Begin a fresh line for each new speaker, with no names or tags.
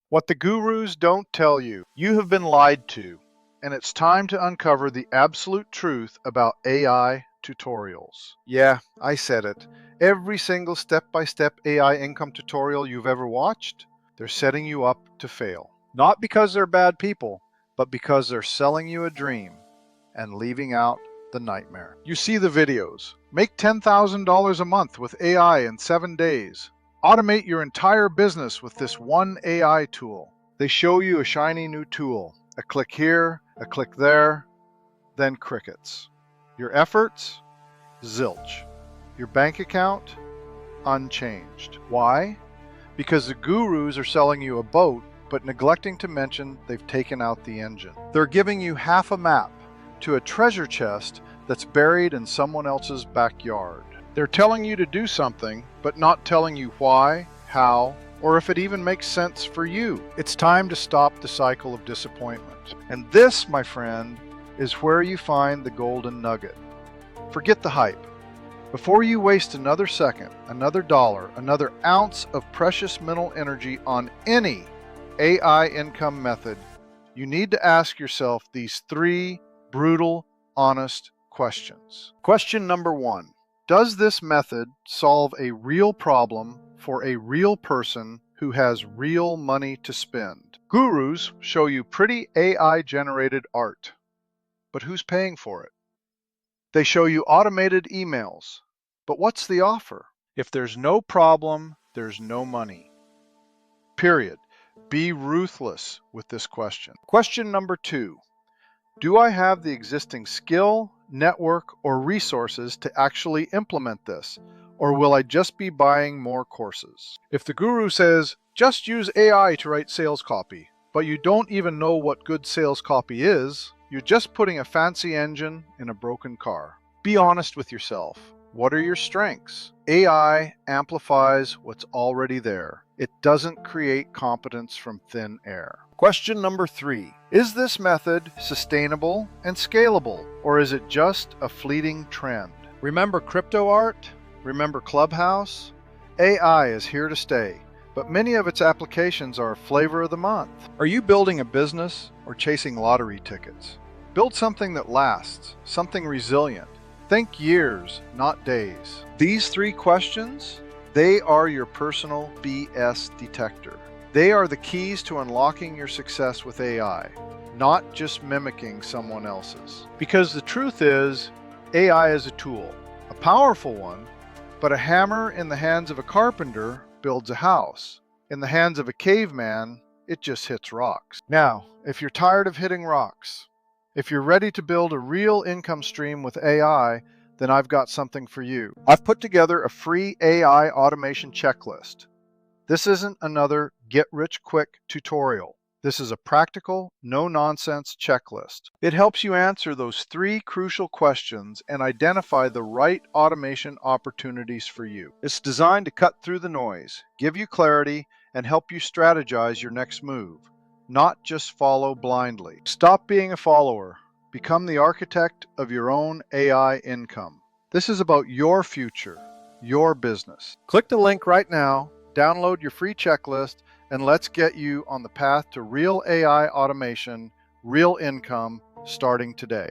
What the gurus don't tell you. You have been lied to, and it's time to uncover the absolute truth about AI tutorials. Yeah, I said it. Every single step-by-step AI income tutorial you've ever watched, they're setting you up to fail. Not because they're bad people, but because they're selling you a dream and leaving out the nightmare. You see the videos. Make $10,000 a month with AI in 7 days. Automate your entire business with this one AI tool. They show you a shiny new tool. A click here, a click there, then crickets. Your efforts? Zilch. Your bank account? Unchanged. Why? Because the gurus are selling you a boat, but neglecting to mention they've taken out the engine. They're giving you half a map to a treasure chest that's buried in someone else's backyard. They're telling you to do something, but not telling you why, how, or if it even makes sense for you. It's time to stop the cycle of disappointment. And this, my friend, is where you find the golden nugget. Forget the hype. Before you waste another second, another dollar, another ounce of precious mental energy on any AI income method, you need to ask yourself these three brutal, honest questions. Question number 1. Does this method solve a real problem for a real person who has real money to spend? Gurus show you pretty AI-generated art, but who's paying for it? They show you automated emails, but what's the offer? If there's no problem, there's no money. Period. Be ruthless with this question. Question number 2. Do I have the existing skill, network, or resources to actually implement this? Or will I just be buying more courses? If the guru says, just use AI to write sales copy, but you don't even know what good sales copy is, you're just putting a fancy engine in a broken car. Be honest with yourself. What are your strengths? AI amplifies what's already there. It doesn't create competence from thin air. Question number 3. Is this method sustainable and scalable, or is it just a fleeting trend? Remember crypto art? Remember Clubhouse? AI is here to stay, but many of its applications are flavor of the month. Are you building a business or chasing lottery tickets? Build something that lasts, something resilient. Think years, not days. These 3 questions, they are your personal BS detector. They are the keys to unlocking your success with AI, not just mimicking someone else's. Because the truth is, AI is a tool, a powerful one, but a hammer in the hands of a carpenter builds a house. In the hands of a caveman, it just hits rocks. Now, if you're tired of hitting rocks, if you're ready to build a real income stream with AI, then I've got something for you. I've put together a free AI automation checklist. This isn't another get-rich-quick tutorial. This is a practical, no-nonsense checklist. It helps you answer those 3 crucial questions and identify the right automation opportunities for you. It's designed to cut through the noise, give you clarity, and help you strategize your next move, not just follow blindly. Stop being a follower. Become the architect of your own AI income. This is about your future, your business. Click the link right now, download your free checklist, and let's get you on the path to real AI automation, real income, starting today.